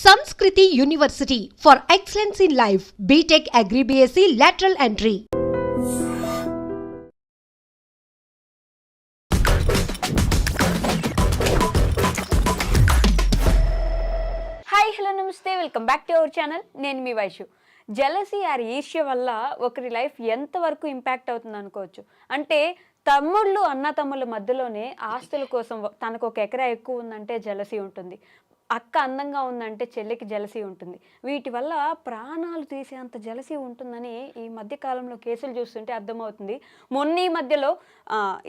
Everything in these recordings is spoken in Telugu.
Sanskriti University for excellence in life. BTech Agri BSc lateral entry. Hi hello నమస్తే welcome back to our channel. నేను మీ వైషు. జెలసీ ఆర్ ఈర్ష్య వల్ల ఒకరి లైఫ్ ఎంతవరకు ఇంపాక్ట్ అవుతుంది అనుకోవచ్చు. అంటే తమ్ముళ్ళు అన్న తమ్ముళ్ళ మధ్యలోనే ఆస్తుల కోసం తనకు ఒక ఎకరా ఎక్కువ ఉందంటే జెలసీ ఉంటుంది, అక్క అందంగా ఉందంటే చెల్లికి జెలసీ ఉంటుంది. వీటి వల్ల ప్రాణాలు తీసేంత జెలసీ ఉంటుందని ఈ మధ్య కాలంలో కేసులు చూస్తుంటే అర్థమవుతుంది. మొన్న ఈ మధ్యలో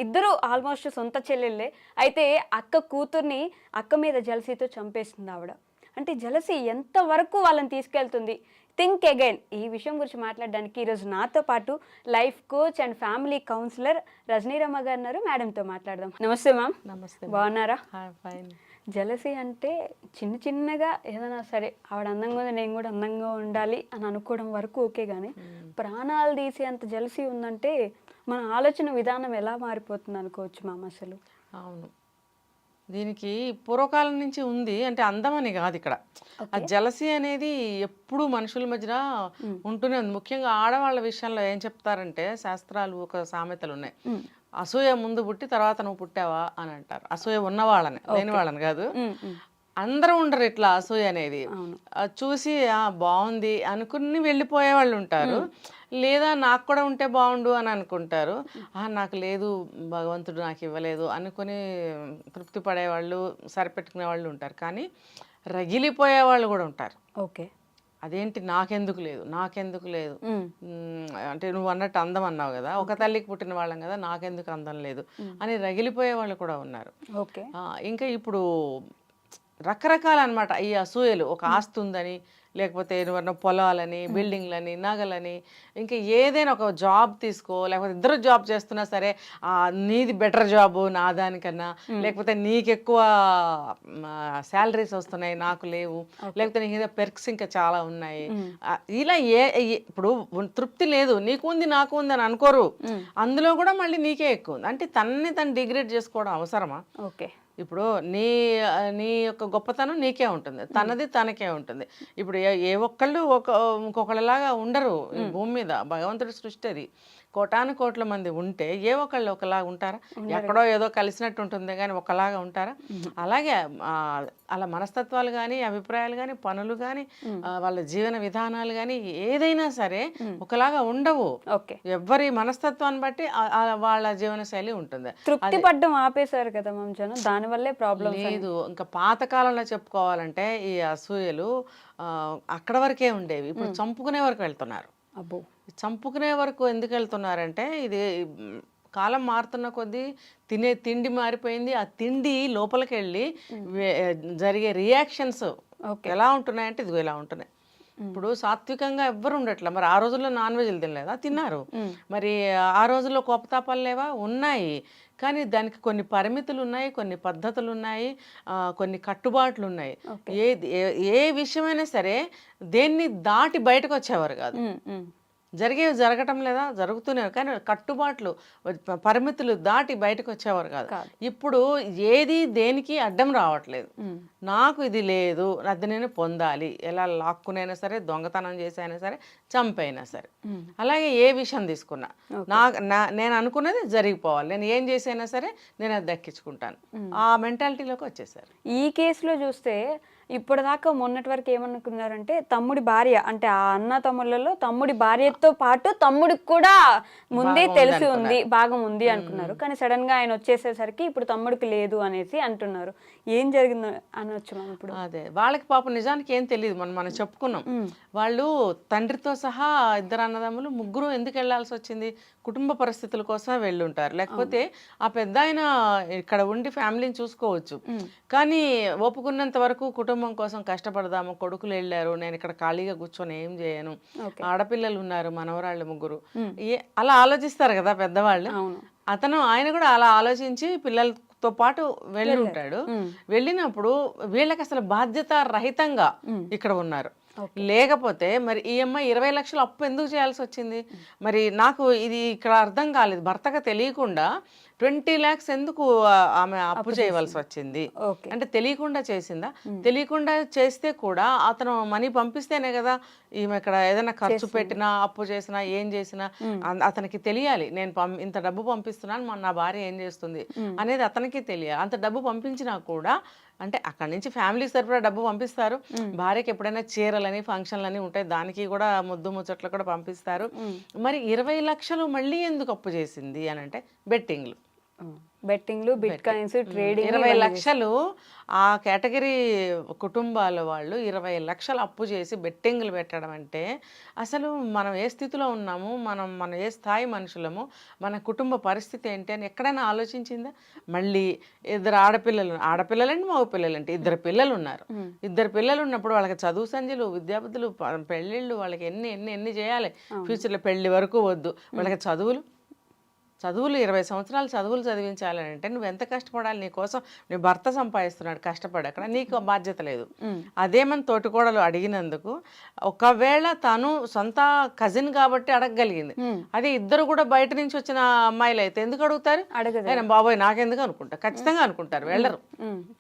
ఇద్దరు ఆల్మోస్ట్ సొంత చెల్లెళ్ళే, అయితే అక్క కూతుర్ని అక్క మీద జెలసీతో చంపేసింది ఆవిడ. అంటే జెలసీ ఎంతవరకు వాళ్ళని తీసుకెళ్తుంది? Think again. ఈ విషయం గురించి మాట్లాడడానికి ఈరోజు నాతో పాటు life coach and family counsellor Rajaniramma గారు ఉన్నారు. మేడంతో మాట్లాడదాం. నమస్తే మ్యామ్. నమస్తే. బాగున్నారా? ఫైన్. జెలసీ అంటే చిన్నగా ఏదైనా సరే ఆవిడ అందంగా ఉంది నేను కూడా అందంగా ఉండాలి అని అనుకోవడం వరకు ఓకే, కానీ ప్రాణాలు తీసే అంత జెలసీ ఉందంటే మన ఆలోచన విధానం ఎలా మారిపోతుంది అనుకోవచ్చు మ్యామ్ అసలు. అవును, దీనికి పూర్వకాలం నుంచి ఉంది. అంటే అందమని కాదు, ఇక్కడ ఆ జలసీ అనేది ఎప్పుడు మనుషుల మధ్యన ఉంటూనే ఉంది. ముఖ్యంగా ఆడవాళ్ళ విషయంలో ఏం చెప్తారంటే శాస్త్రాలు ఒక సామెతలు ఉన్నాయి. అసూయ ముందు పుట్టి తర్వాత నువ్వు పుట్టావా అని అంటారు. అసూయ ఉన్న వాళ్ళని, లేని వాళ్ళని కాదు. అందరూ ఉండరు ఇట్లా అసూయ అనేది. చూసి బాగుంది అనుకుని వెళ్ళిపోయే వాళ్ళు ఉంటారు, లేదా నాకు కూడా ఉంటే బాగుండు అని అనుకుంటారు. నాకు లేదు, భగవంతుడు నాకు ఇవ్వలేదు అనుకుని తృప్తి పడేవాళ్ళు, సరిపెట్టుకునే వాళ్ళు ఉంటారు. కానీ రగిలిపోయే వాళ్ళు కూడా ఉంటారు. ఓకే, అదేంటి నాకెందుకు లేదు అంటే నువ్వు అన్నట్టు అందం అన్నావు కదా, ఒక తల్లికి పుట్టిన వాళ్ళం కదా, నాకెందుకు అందం లేదు అని రగిలిపోయే వాళ్ళు కూడా ఉన్నారు. ఓకే, ఇంకా ఇప్పుడు రకరకాల అనమాట ఈ అసూయలు. ఒక ఆస్తి ఉందని, లేకపోతే ఏమన్నా పొలాలని, బిల్డింగ్లని, నగలని, ఇంకా ఏదైనా ఒక జాబ్ తీసుకో, లేకపోతే ఇద్దరు జాబ్ చేస్తున్నా సరే నీది బెటర్ జాబు నా దానికన్నా, లేకపోతే నీకు ఎక్కువ శాలరీస్ వస్తున్నాయి నాకు లేవు, లేకపోతే నీకు పెర్క్స్ ఇంకా చాలా ఉన్నాయి. ఇలా ఇప్పుడు తృప్తి లేదు, నీకు ఉంది నాకు ఉంది అని అనుకోరు. అందులో కూడా మళ్ళీ నీకే ఎక్కువ ఉంది. అంటే తనని తను డిగ్రేడ్ చేసుకోవడం అవసరమా? ఓకే, ఇప్పుడు నీ యొక్క గొప్పతనం నీకే ఉంటుంది, తనది తనకే ఉంటుంది. ఇప్పుడు ఏ ఒక్కళ్ళు ఇంకొకళ్ళలాగా ఉండరు ఈ భూమి మీద. భగవంతుడి సృష్టి అది. కోటాను కోట్ల మంది ఉంటే ఏ ఒకళ్ళు ఒకలాగా ఉంటారా? ఎక్కడో ఏదో కలిసినట్టు ఉంటుంది కానీ ఒకలాగా ఉంటారా? అలాగే అలా మనస్తత్వాలు కానీ, అభిప్రాయాలు కానీ, పనులు కానీ, వాళ్ళ జీవన విధానాలు కానీ ఏదైనా సరే ఒకలాగా ఉండవు. ఎవరి మనస్తత్వాన్ని బట్టి వాళ్ళ జీవన శైలి ఉంటుంది. తృప్తి పడ్డం ఆపేశారు కదా మ్యామ్ జనం, దానివల్లే ప్రాబ్లం లేదు. ఇంకా పాతకాలంలో చెప్పుకోవాలంటే ఈ అసూయలు అక్కడ వరకే ఉండేవి. ఇప్పుడు చంపుకునే వరకు వెళ్తున్నారు. అబ్బో, చంపుకునే వరకు ఎందుకు వెళ్తున్నారంటే ఇది కాలం మారుతున్న కొద్దీ తిండి మారిపోయింది. ఆ తిండి లోపలికి వెళ్ళి జరిగే రియాక్షన్స్ ఎలా ఉంటున్నాయంటే ఇదిగో ఇలా ఉంటున్నాయి. ఇప్పుడు సాత్వికంగా ఎవ్వరు ఉండట్లే. మరి ఆ రోజుల్లో నాన్ వెజ్లు తినలేదా? తిన్నారు. మరి ఆ రోజుల్లో కోపతాపాలు లేవా? ఉన్నాయి. కానీ దానికి కొన్ని పరిమితులు ఉన్నాయి, కొన్ని పద్ధతులు ఉన్నాయి, కొన్ని కట్టుబాట్లు ఉన్నాయి. ఏ విషయమైనా సరే దేన్ని దాటి బయటకు వచ్చేవారు కాదు. జరగటం లేదా? జరుగుతూనే, కానీ కట్టుబాట్లు, పరిమితులు దాటి బయటకు వచ్చేవారు కాదు. ఇప్పుడు ఏది దేనికి అడ్డం రావట్లేదు. నాకు ఇది లేదు, అది నేను పొందాలి. ఎలా లాక్కునైనా సరే, దొంగతనం చేసైనా సరే, చంపైనా సరే. అలాగే ఏ విషయం తీసుకున్నా నేను అనుకున్నది జరిగిపోవాలి, నేను ఏం చేసైనా సరే నేను అది దక్కించుకుంటాను. ఆ మెంటాలిటీలోకి వచ్చేసారు. ఈ కేసులో చూస్తే ఇప్పటిదాకా మొన్నటి వరకు ఏమనుకున్నారంటే తమ్ముడి భార్య, అంటే ఆ అన్న తమ్ముళ్ళలో తమ్ముడి భార్యతో పాటు తమ్ముడికి కూడా ముందే తెలిసి ఉంది, భాగం ఉంది అనుకున్నారు. కానీ సడన్ గా ఆయన వచ్చేసేసరికి ఇప్పుడు తమ్ముడికి లేదు అనేసి అంటున్నారు. ఏం జరిగింది అనొచ్చు మనం ఇప్పుడు? అదే వాళ్ళకి పాపం నిజానికి ఏం తెలియదు. మనం చెప్పుకున్నాం. వాళ్ళు తండ్రితో సహా ఇద్దరు అన్నదమ్ములు ముగ్గురు ఎందుకు వెళ్లాల్సి వచ్చింది? కుటుంబ పరిస్థితుల కోసం వెళ్ళి ఉంటారు. లేకపోతే ఆ పెద్ద ఆయన ఇక్కడ ఉండి ఫ్యామిలీని చూసుకోవచ్చు. కానీ ఒప్పుకున్నంత వరకు కుటుంబం కోసం కష్టపడదాము, కొడుకులు వెళ్ళారు, నేను ఇక్కడ ఖాళీగా కూర్చొని ఏం చేయను, ఆడపిల్లలు ఉన్నారు, మనవరాళ్ళు ముగ్గురు, అలా ఆలోచిస్తారు కదా పెద్దవాళ్ళు. ఆయన కూడా అలా ఆలోచించి పిల్లలతో పాటు వెళ్ళి ఉంటాడు. వెళ్ళినప్పుడు వీళ్ళకి అసలు బాధ్యత రహితంగా ఇక్కడ ఉన్నారు. లేకపోతే మరి ఈ అమ్మాయి 20 లక్షలు అప్పు ఎందుకు చేయాల్సి వచ్చింది? మరి నాకు ఇది ఇక్కడ అర్థం కాలేదు. భర్తకు తెలియకుండా 20 lakhs ఎందుకు ఆమె అప్పు చేయవలసి వచ్చింది? అంటే తెలియకుండా చేసిందా? తెలియకుండా చేస్తే కూడా అతను మనీ పంపిస్తేనే కదా ఈమె ఇక్కడ ఏదైనా ఖర్చు పెట్టినా అప్పు చేసినా ఏం చేసినా అతనికి తెలియాలి. నేను ఇంత డబ్బు పంపిస్తున్నాను, నా భార్య ఏం చేస్తుంది అనేది అతనికి తెలియాలి. అంత డబ్బు పంపించినా కూడా అంటే అక్కడి నుంచి ఫ్యామిలీ సరిపడా డబ్బు పంపిస్తారు. భార్యకి ఎప్పుడైనా చీరలని ఫంక్షన్లని ఉంటాయి, దానికి కూడా ముద్దు ముచ్చట్లు కూడా పంపిస్తారు. మరి 20 లక్షలు మళ్ళీ ఎందుకు అప్పు చేసింది అని అంటే బెట్టింగ్లు, బిట్ కాయిన్స్, ట్రేడింగ్. 20 లక్షలు ఆ కేటగిరీ కుటుంబాల వాళ్ళు 20 లక్షలు అప్పు చేసి బెట్టింగ్లు పెట్టడం అంటే అసలు మనం ఏ స్థితిలో ఉన్నాము, మనం ఏ స్థాయి మనుషులము, మన కుటుంబ పరిస్థితి ఏంటి అని ఎక్కడైనా ఆలోచించిందా? మళ్ళీ ఇద్దరు ఆడపిల్లలండి మగ పిల్లలంటే 2 పిల్లలు ఉన్నారు. 2 పిల్లలు ఉన్నప్పుడు వాళ్ళకి చదువు సంధ్యలు, విద్యాబుద్ధులు, పెళ్ళిళ్ళు, వాళ్ళకి ఎన్ని చేయాలి. ఫ్యూచర్లో పెళ్లి వరకు వద్దు, వాళ్ళకి చదువులు 20 సంవత్సరాలు చదువులు చదివించాలని అంటే నువ్వు ఎంత కష్టపడాలి? నీ కోసం నీ భర్త సంపాదిస్తున్నాడు కష్టపడి, అక్కడ నీకు బాధ్యత లేదు. అదేమని తోటికోడలు అడిగినందుకు ఒకవేళ తను సొంత కజిన్ కాబట్టి అడగగలిగింది. అదే ఇద్దరు కూడా బయట నుంచి వచ్చిన అమ్మాయిలు అయితే ఎందుకు అడుగుతారు? అడగదు. బాబోయ్ నాకెందుకు అనుకుంటారు, ఖచ్చితంగా అనుకుంటారు. వెళ్ళరు.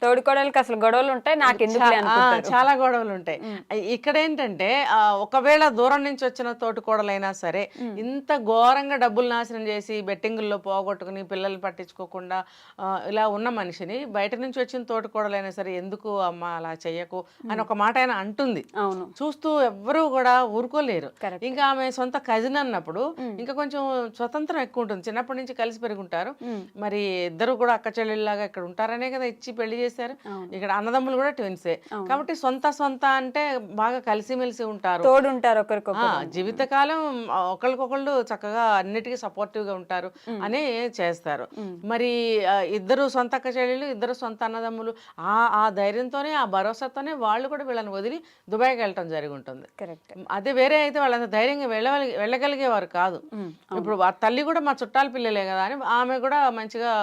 తోడికోడలకి అసలు గొడవలు ఉంటాయి, చాలా గొడవలు ఉంటాయి. ఇక్కడ ఏంటంటే ఒకవేళ దూరం నుంచి వచ్చిన తోటికోడలైనా సరే ఇంత ఘోరంగా డబ్బులు నాశనం చేసి బెట్టింగుల్లో పోగొట్టుకుని పిల్లల్ని పట్టించుకోకుండా ఇలా ఉన్న మనిషిని బయట నుంచి వచ్చిన తోటికోడలైనా సరే ఎందుకు అమ్మ అలా చెయ్యకు అని ఒక మాట ఆయన అంటుంది. చూస్తూ ఎవ్వరూ కూడా ఊరుకోలేరు. ఇంకా ఆమె సొంత కజిన్ అన్నప్పుడు ఇంకా కొంచెం స్వతంత్రం ఎక్కువ ఉంటుంది. చిన్నప్పటి నుంచి కలిసి పెరుగుంటారు. మరి ఇద్దరు కూడా అక్క చెల్లెళ్ళలాగా ఇక్కడ ఉంటారనే కదా ఇచ్చి పెళ్లి చేశారు. ఇక్కడ అన్నదమ్ములు కూడా ట్విన్సే కాబట్టి సొంత అంటే బాగా కలిసిమెలిసి ఉంటారు, తోడుంటారు ఒకరికొకరు. జీవితకాలం ఒకరికొకళ్ళు చక్కగా అన్నిటికీ సపోర్టివ్ గా ఉంటారు అనే చేస్తారు. మరి ఇద్దరు సొంత అక్క చెల్లెళ్ళు, ఇద్దరు సొంత అన్నదమ్ములు, ఆ ధైర్యంతోనే ఆ భరోసాతోనే వాళ్ళు కూడా వీళ్ళని వదిలి దుబాయ్కి వెళ్ళటం జరిగి ఉంటుంది. అదే వేరే అయితే వాళ్ళంత ధైర్యంగా వెళ్ళగలిగేవారు కాదు. ఇప్పుడు తల్లి కూడా మా చుట్టాల పిల్లలే కదా అని ఆమె కూడా మంచిగా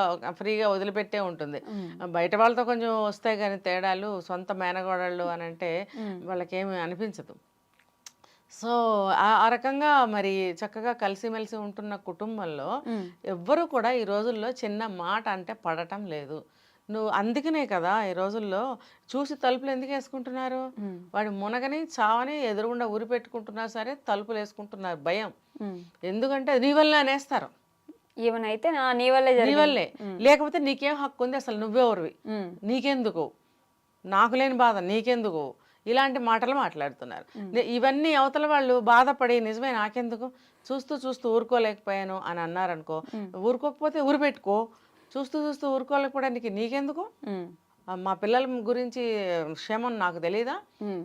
ఫ్రీగా వదిలిపెట్టే ఉంటుంది. బయట వాళ్ళతో కొంచెం వస్తాయి కానీ తేడాలు, సొంత మేనగోడళ్ళు అని అంటే వాళ్ళకేమి అనిపించదు. సో ఆ రకంగా మరి చక్కగా కలిసిమెలిసి ఉంటున్న కుటుంబంలో ఎవ్వరూ కూడా ఈ రోజుల్లో చిన్న మాట అంటే పడటం లేదు. నువ్వు అందుకనే కదా ఈ రోజుల్లో చూసి తలుపులు ఎందుకు వేసుకుంటున్నారు? వాడి మునగని చావని ఎదురుగుండా ఉరి పెట్టుకుంటున్నా సరే తలుపులు వేసుకుంటున్నారు భయం. ఎందుకంటే నీ వల్లే అనేస్తారు. ఏమనైతే నీ వల్లే, లేకపోతే నీకేం హక్కు ఉంది, అసలు నువ్వెవరివి, నీకెందుకు, నాకు లేని బాధ నీకెందుకు, ఇలాంటి మాటలు మాట్లాడుతున్నారు. ఇవన్నీ అవతల వాళ్ళు బాధపడి నిజమే నాకెందుకు, చూస్తూ ఊరుకోలేకపోయాను అని అన్నారనుకో, ఊరుకోకపోతే ఊరు పెట్టుకో, చూస్తూ ఊరుకోలేకపోవడానికి నీకెందుకు? మా పిల్లల గురించి క్షేమం నాకు తెలీదా?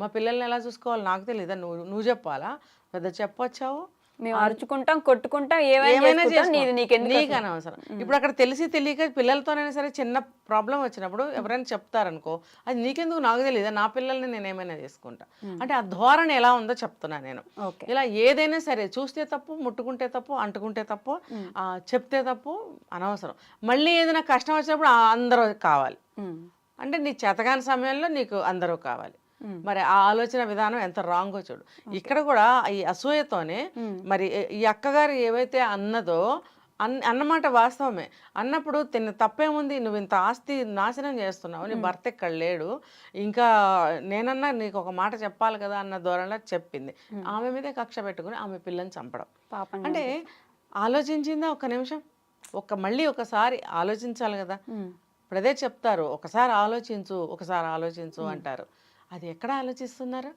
మా పిల్లల్ని ఎలా చూసుకోవాలో నాకు తెలీదా? నువ్వు చెప్పాలా? పెద్ద చెప్పొచ్చావు. మేము అరుచుకుంటాం, కొట్టుకుంటాం, ఏమైనా నీకు అనవసరం. ఇప్పుడు అక్కడ తెలిసి తెలియక పిల్లలతోనైనా సరే చిన్న ప్రాబ్లం వచ్చినప్పుడు ఎవరైనా చెప్తారనుకో, అది నీకెందుకు నాకు తెలియదా, నా పిల్లల్ని నేను ఏమైనా చేసుకుంటా అంటే ఆ ధోరణి ఎలా ఉందో చెప్తున్నా నేను. ఇలా ఏదైనా సరే చూస్తే తప్పు, ముట్టుకుంటే తప్పు, అంటుకుంటే తప్పు, చెప్తే తప్పు, అనవసరం. మళ్ళీ ఏదైనా కష్టం వచ్చినప్పుడు అందరూ కావాలి అంటే నీ చేతగాని సమయంలో నీకు అందరూ కావాలి. మరి ఆ ఆలోచన విధానం ఎంత రాంగో చూడు. ఇక్కడ కూడా ఈ అసూయతోనే మరి ఈ అక్కగారు ఏవైతే అన్నదో అన్నమాట వాస్తవమే. అన్నప్పుడు తప్పేముంది, నువ్వు ఇంత ఆస్తి నాశనం చేస్తున్నావు, నీ భర్త ఇక్కడ లేడు, ఇంకా నేనన్నా నీకు ఒక మాట చెప్పాలి కదా అన్న ధోరణిలో చెప్పింది. ఆమె మీదే కక్ష పెట్టుకుని ఆమె పిల్లని చంపడం అంటే ఆలోచించిందా? ఒక్క నిమిషం మళ్ళీ ఒకసారి ఆలోచించాలి కదా. ఇప్పుడు అదే చెప్తారు, ఒకసారి ఆలోచించు అంటారు. అది ఎక్కడ ఆలోచిస్తున్నారు?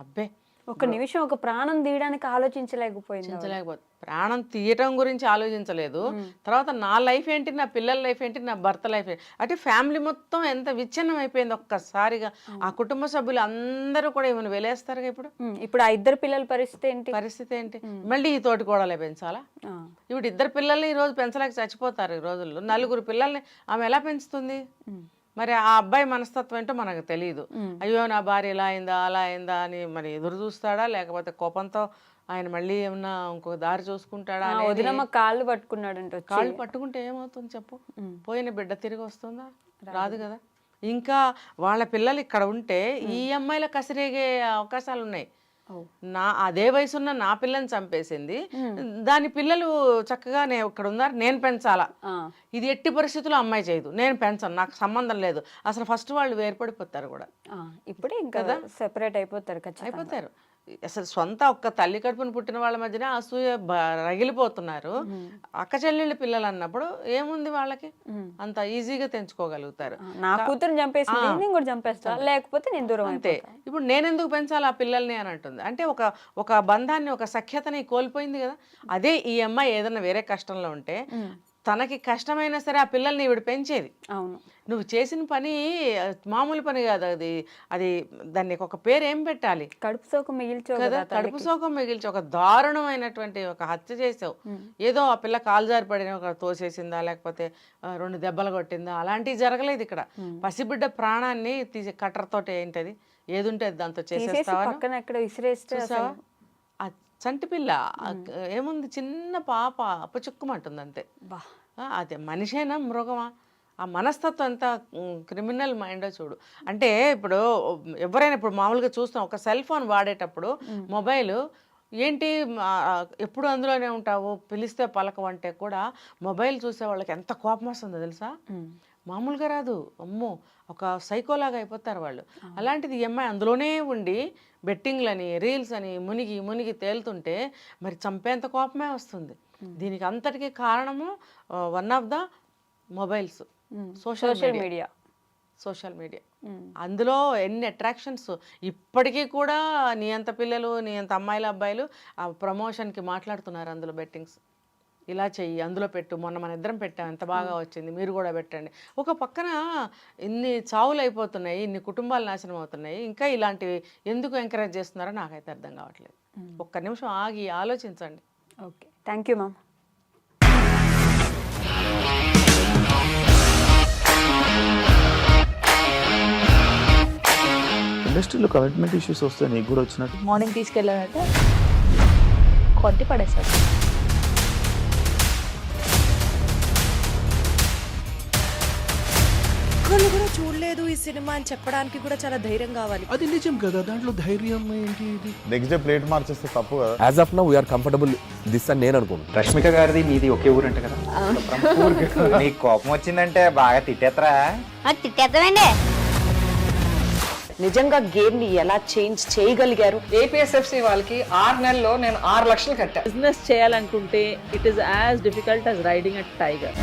అబ్బే ఒక నిమిషం ఒక ప్రాణం తీయడానికి ఆలోచించలేకపోతే ప్రాణం తీయటం గురించి ఆలోచించలేదు. తర్వాత నా లైఫ్ ఏంటి, నా పిల్లల లైఫ్ ఏంటి, నా భర్త లైఫ్ ఏంటి, అంటే ఫ్యామిలీ మొత్తం ఎంత విచ్ఛిన్నం అయిపోయింది ఒక్కసారిగా. ఆ కుటుంబ సభ్యులు అందరూ కూడా ఏమైనా వెలేస్తారు. ఇప్పుడు ఆ 2 పిల్లల పరిస్థితి ఏంటి? మళ్ళీ ఈ తోటి కోడలే పెంచాలా? ఇప్పుడు 2 పిల్లల్ని ఈ రోజు పెంచలేక చచ్చిపోతారు. ఈ రోజుల్లో 4 పిల్లల్ని ఆమె ఎలా పెంచుతుంది? మరి ఆ అబ్బాయి మనస్తత్వం ఏంటో మనకు తెలియదు. అయ్యో నా భార్య ఇలా అయిందా అలా అయిందా అని మరి ఎదురు చూస్తాడా, లేకపోతే కోపంతో ఆయన మళ్ళీ ఏమన్నా ఇంకొక దారి చూసుకుంటాడా? కాళ్ళు పట్టుకున్నాడంట. కాళ్ళు పట్టుకుంటే ఏమవుతుంది చెప్పు? పోయిన బిడ్డ తిరిగి వస్తుందా? రాదు కదా. ఇంకా వాళ్ళ పిల్లలు ఇక్కడ ఉంటే ఈ అమ్మాయిల కసిరేగే అవకాశాలు ఉన్నాయి. అదే వయసున్న నా పిల్లని చంపేసింది, దాని పిల్లలు చక్కగా ఇక్కడ ఉన్నారు, నేను పెంచాలా. ఇది ఎట్టి పరిస్థితుల్లో అమ్మాయి చేయదు, నేను పెంచను, నాకు సంబంధం లేదు. అసలు ఫస్ట్ వాళ్ళు వేరుపడిపోతారు కూడా, ఇప్పుడే ఇంకా సెపరేట్ అయిపోతారు. అసలు సొంత ఒక్క తల్లి కడుపున పుట్టిన వాళ్ళ మధ్యన అసూయ రగిలిపోతున్నారు. అక్క చెల్లెళ్ళ పిల్లలు అన్నప్పుడు ఏముంది వాళ్ళకి, అంత ఈజీగా తెంచుకోగలుగుతారు. నా కూతురు చంపేసి నేను కూడా చంపేస్తా, లేకపోతే నేను దూరం. అంతే. ఇప్పుడు నేను ఎందుకు పెంచాలి ఆ పిల్లల్ని అని అంటుంది. అంటే ఒక బంధాన్ని, ఒక సఖ్యతని కోల్పోయింది కదా. అదే ఈ అమ్మాయి ఏదైనా వేరే కష్టంలో ఉంటే తనకి కష్టమైనా సరే ఆ పిల్లల్ని ఈవిడ పెంచేది. అవును, నువ్వు చేసిన పని మామూలు పని కాదు, అది దాన్ని ఒక పేరు ఏం పెట్టాలి, కడుపు సోకం మిగిల్చావు కదా. కడుపు సోకం మిగిల్చి ఒక దారుణమైనటువంటి ఒక హత్య చేసావు. ఏదో ఆ పిల్ల కాలు జారి పడిన ఒక తోసేసిందా, లేకపోతే 2 దెబ్బలు కొట్టిందా, అలాంటివి జరగలేదు ఇక్కడ. పసిబిడ్డ ప్రాణాన్ని తీసి కట్టర్తోటి ఏంటది ఏది ఉంటే దాంతో చేసేస్తావా. చంటి పిల్ల ఏముంది, చిన్న పాప అప్పచుక్కుమంటుంది అంతే. అదే మనిషేనా మృగమా? ఆ మనస్తత్వం ఎంత క్రిమినల్ మైండో చూడు. అంటే ఇప్పుడు ఎవరైనా ఇప్పుడు మామూలుగా చూస్తాం, ఒక సెల్ ఫోన్ వాడేటప్పుడు మొబైల్ ఏంటి ఎప్పుడు అందులోనే ఉంటావు, పిలిస్తే పలకవు అంటే కూడా మొబైల్ చూసే వాళ్ళకి ఎంత కోపం వస్తుందో తెలుసా. మామూలుగా రాదు, అమ్మో, ఒక సైకోలాగా అయిపోతారు వాళ్ళు. అలాంటిది ఈ అమ్మాయి అందులోనే ఉండి బెట్టింగ్లని, రీల్స్ అని మునిగి తేలుతుంటే మరి చంపేంత కోపమే వస్తుంది. దీనికి అంతటికీ కారణము one of the mobiles, social media. అందులో ఎన్ని అట్రాక్షన్స్. ఇప్పటికీ కూడా నీ అంత పిల్లలు, నీ అంత అమ్మాయిలు అబ్బాయిలు ఆ ప్రమోషన్కి మాట్లాడుతున్నారు అందులో బెట్టింగ్స్. ఇలా చెయ్యి, అందులో పెట్టు, మొన్న మన ఇద్దరం పెట్టాం, ఎంత బాగా వచ్చింది, మీరు కూడా పెట్టండి. ఒక పక్కన ఇన్ని చావులు అయిపోతున్నాయి, ఇన్ని కుటుంబాలు నాశనం అవుతున్నాయి, ఇంకా ఇలాంటివి ఎందుకు ఎంకరేజ్ చేస్తున్నారో నాకైతే అర్థం కావట్లేదు. ఒక్క నిమిషం ఆగి ఆలోచించండి. Okay, thank you ma'am. ఇండస్ట్రీలో కమిట్మెంట్ ఇష్యూస్ వస్తే నీకు కూడా వచ్చినట్టు? మార్నింగ్ తీసుకెళ్ళానంటే కొట్టి పడేస్తాడు. ఒక్కళ్ళు కూడా చూడలేదు ఈ సినిమా అని చెప్పడానికి కూడా చాలా ధైర్యం కావాలి. అది నిజం కదా, దాంట్లో ధైర్యం ఏంటి? ఇది నెక్స్ట్ డే ప్లేట్ మార్చేస్తే తప్పు కదా. As of now we are comfortable this అని నేను అనుకుంటున్నాను. రష్మిక గారిది మీది ఒకే ఊరంట కదా. నీకు కోపం వచ్చిందంటే బాగా తిట్టేత్తరా? తిట్టేద్దామండి. నిజంగా గేమ్ ని ఎలా చేంజ్ చేయగలిగారు? ఏపీఎస్ఎఫ్సి వాళ్ళకి 6 నెలల్లో నేను 6 లక్షలు కట్టా. బిజినెస్ చేయాలనుకుంటే it is as difficult as riding a tiger.